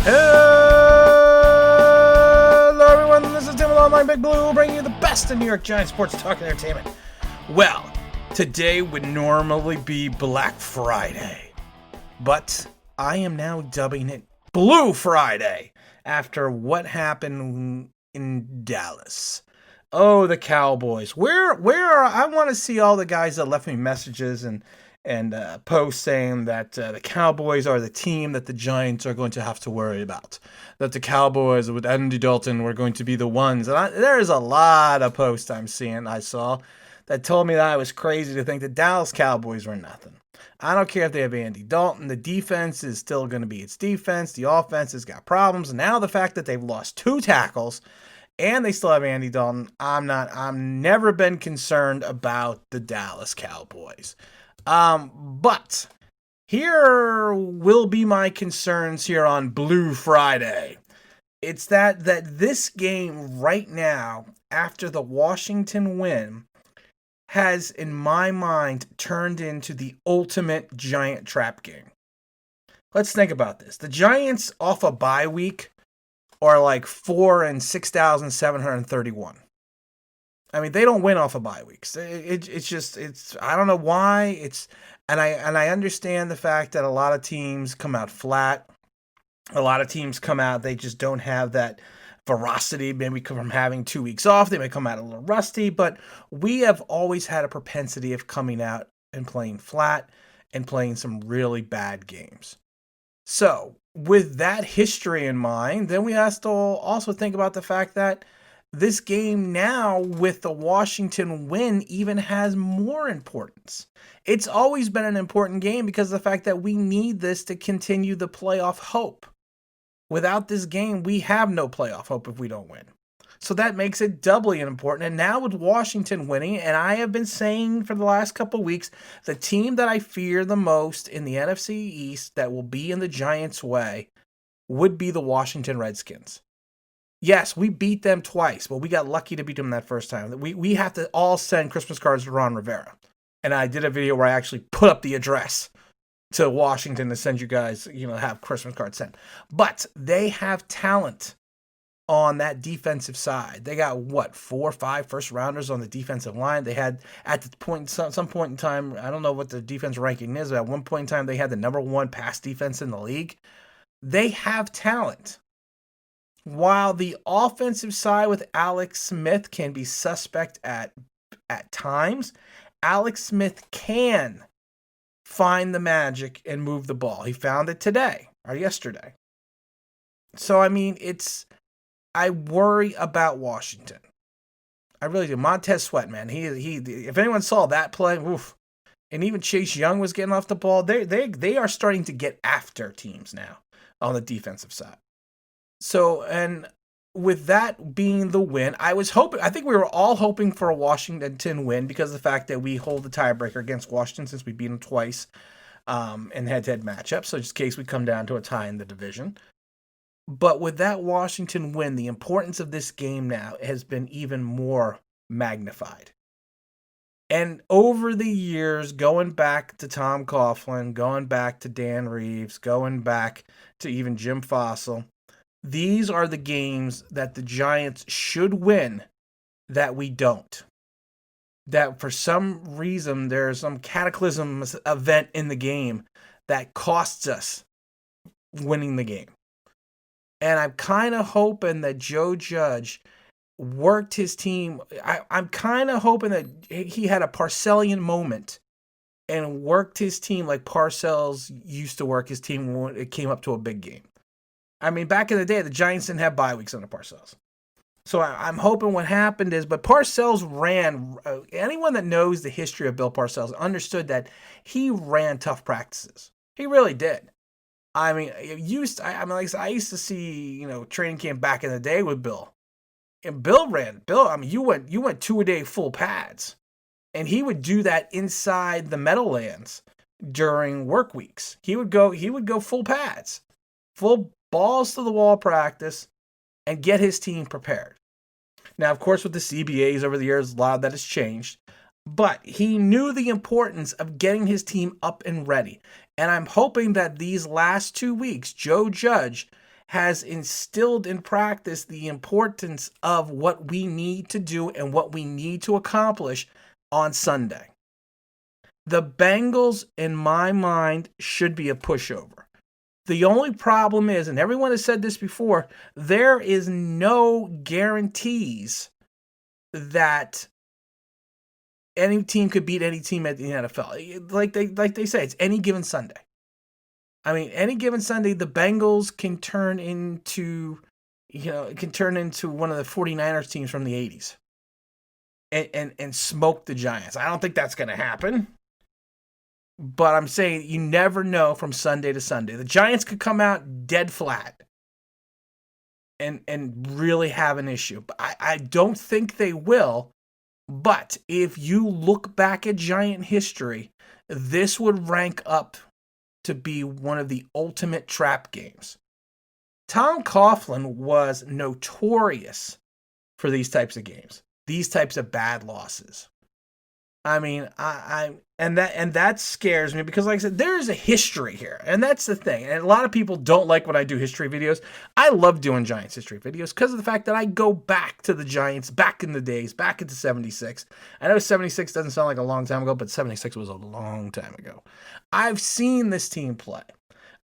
Hello, everyone. This is Tim with Online Big Blue, bringing you the best in New York Giants sports talk and entertainment. Well, today would normally be Black Friday, but I am now dubbing it Blue Friday after what happened in Dallas. Oh, the Cowboys. Where are I want to see all the guys that left me messages and posts saying that the Cowboys are the team that the Giants are going to have to worry about. That the Cowboys with Andy Dalton were going to be the ones. And there's a lot of posts I saw that told me that I was crazy to think the Dallas Cowboys were nothing. I don't care if they have Andy Dalton. The defense is still going to be its defense. The offense has got problems. Now the fact that they've lost 2 tackles and they still have Andy Dalton, I'm never been concerned about the Dallas Cowboys. But here will be my concerns here on Blue Friday. It's that this game right now, after the Washington win, has, in my mind, turned into the ultimate Giant trap game. Let's think about this. The Giants off a bye week are like 4 and 6,731. I mean, they don't win off of bye weeks. It's I don't know why. And I understand the fact that a lot of teams come out flat. A lot of teams come out, they just don't have that ferocity, maybe from having 2 weeks off. They may come out a little rusty, but we have always had a propensity of coming out and playing flat and playing some really bad games. So, with that history in mind, then we have to also think about the fact that this game now, with the Washington win, even has more importance. It's always been an important game because of the fact that we need this to continue the playoff hope. Without this game, we have no playoff hope if we don't win. So that makes it doubly important. And now with Washington winning, and I have been saying for the last couple of weeks, the team that I fear the most in the NFC East that will be in the Giants' way would be the Washington Redskins. Yes, we beat them twice, but we got lucky to beat them that first time. We have to all send Christmas cards to Ron Rivera. And I did a video where I actually put up the address to Washington to send you guys, have Christmas cards sent. But they have talent on that defensive side. They got, 4 or 5 first-rounders on the defensive line. They had, at the point, some point in time, I don't know what the defense ranking is, but at one point in time, they had the number 1 pass defense in the league. They have talent. While the offensive side with Alex Smith can be suspect at times, Alex Smith can find the magic and move the ball. He found it today or yesterday. So, I mean, I worry about Washington. I really do. Montez Sweat, man. He if anyone saw that play, oof. And even Chase Young was getting off the ball. They are starting to get after teams now on the defensive side. So, and with that being the win, I think we were all hoping for a Washington win because of the fact that we hold the tiebreaker against Washington since we beat them twice in head-to-head matchups. So just in case we come down to a tie in the division. But with that Washington win, the importance of this game now has been even more magnified. And over the years, going back to Tom Coughlin, going back to Dan Reeves, going back to even Jim Fossil, these are the games that the Giants should win that we don't. That for some reason there's some cataclysm event in the game that costs us winning the game. And I'm kind of hoping that Joe Judge worked his team. I'm kind of hoping that he had a Parcellian moment and worked his team like Parcells used to work his team when it came up to a big game. I mean, back in the day, the Giants didn't have bye weeks under Parcells. So I'm hoping what happened is, but Parcells ran, anyone that knows the history of Bill Parcells understood that he ran tough practices. He really did. I mean, I used to see, training camp back in the day with Bill. And Bill, you went 2-a-day full pads. And he would do that inside the Meadowlands during work weeks. He would go full pads, full balls to the wall practice, and get his team prepared. Now, of course, with the CBAs over the years, a lot of that has changed. But he knew the importance of getting his team up and ready. And I'm hoping that these last 2 weeks, Joe Judge has instilled in practice the importance of what we need to do and what we need to accomplish on Sunday. The Bengals, in my mind, should be a pushover. The only problem is, and everyone has said this before, there is no guarantees that any team could beat any team at the NFL. Like they say, it's any given Sunday. I mean, any given Sunday, the Bengals can turn into one of the 49ers teams from the 80s and smoke the Giants. I don't think that's going to happen. But I'm saying you never know from Sunday to Sunday. The Giants could come out dead flat and really have an issue. But I don't think they will. But if you look back at Giant history, this would rank up to be one of the ultimate trap games. Tom Coughlin was notorious for these types of games, these types of bad losses. I mean, and that scares me because, like I said, there is a history here, and that's the thing. And a lot of people don't like when I do history videos. I love doing Giants history videos because of the fact that I go back to the Giants, back in the days, back into '76. I know '76 doesn't sound like a long time ago, but '76 was a long time ago. I've seen this team play.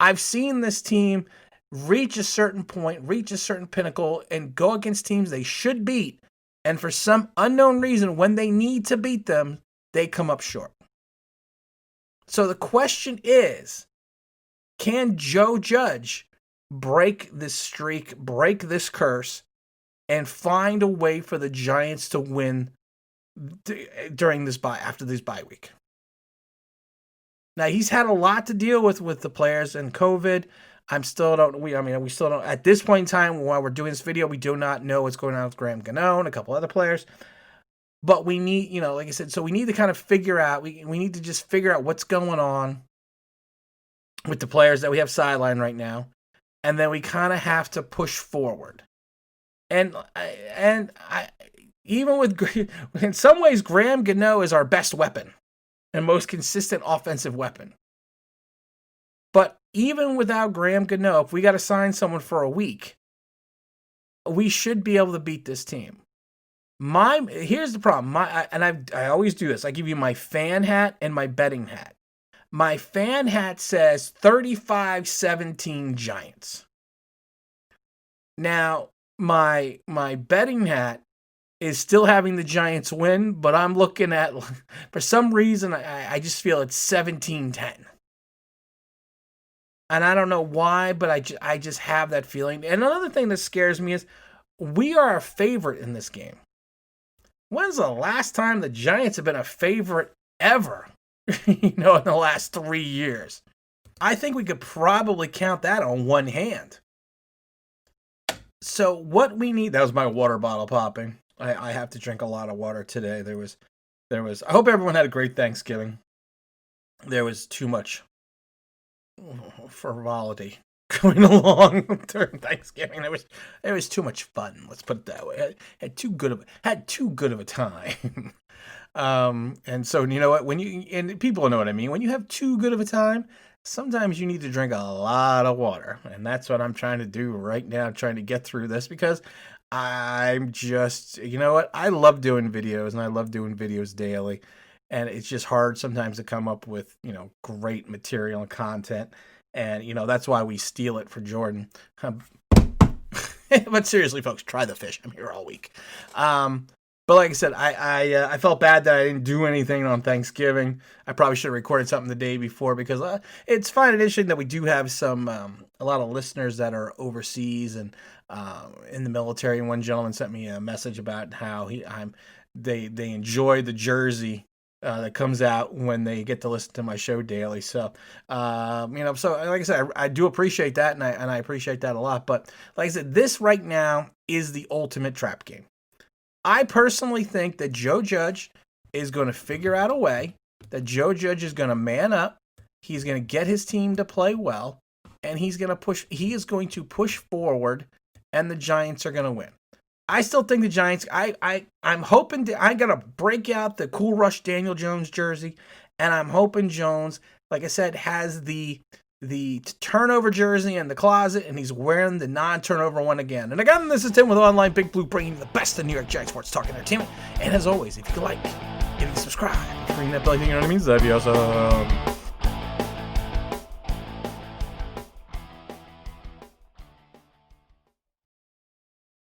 I've seen this team reach a certain point, reach a certain pinnacle, and go against teams they should beat. And for some unknown reason, when they need to beat them, they come up short. So the question is, can Joe Judge break this streak, break this curse, and find a way for the Giants to win during this after this bye week? Now, he's had a lot to deal with the players and COVID. We still don't, at this point in time, while we're doing this video, we do not know what's going on with Graham Gano and a couple other players. But we need, like I said, so we need to kind of figure out, we need to just figure out what's going on with the players that we have sidelined right now. And then we kind of have to push forward. And even with, in some ways, Graham Gano is our best weapon and most consistent offensive weapon. But even without Graham Gano, if we got to sign someone for a week, we should be able to beat this team. Here's the problem. I always do this. I give you my fan hat and my betting hat. My fan hat says 35-17 Giants. Now, my betting hat is still having the Giants win, but I'm looking at, for some reason, I just feel it's 17-10. And I don't know why, but I just have that feeling. And another thing that scares me is we are a favorite in this game. When's the last time the Giants have been a favorite ever? In the last 3 years. I think we could probably count that on one hand. So what we need, that was my water bottle popping. I have to drink a lot of water today. There was, I hope everyone had a great Thanksgiving. There was too much frivolity going along during Thanksgiving. It was too much fun. Let's put it that way. Had too good of a time. And so you know what? And people know what I mean. When you have too good of a time, sometimes you need to drink a lot of water, and that's what I'm trying to do right now. I'm trying to get through this because I'm just, I love doing videos, and I love doing videos daily. And it's just hard sometimes to come up with, great material and content. And, that's why we steal it for Jordan. But seriously, folks, try the fish. I'm here all week. But like I said, I felt bad that I didn't do anything on Thanksgiving. I probably should have recorded something the day before because it's fine and interesting that we do have a lot of listeners that are overseas and in the military. And one gentleman sent me a message about how they enjoy the jersey that comes out when they get to listen to my show daily. So, so like I said, I do appreciate that, and I appreciate that a lot. But like I said, this right now is the ultimate trap game. I personally think that Joe Judge is going to figure out a way, that Joe Judge is going to man up, he's going to get his team to play well, and he is going to push forward, and the Giants are going to win. I still think the Giants, I'm hoping I got to break out the Cool Rush Daniel Jones jersey, and I'm hoping Jones, like I said, has the the turnover jersey in the closet, and he's wearing the non-turnover one again. And again, this is Tim with Online Big Blue, bringing you the best of New York Giants sports talk and entertainment. And as always, if you could like, give me subscribe, ring that bell, you know what I mean? That'd be awesome.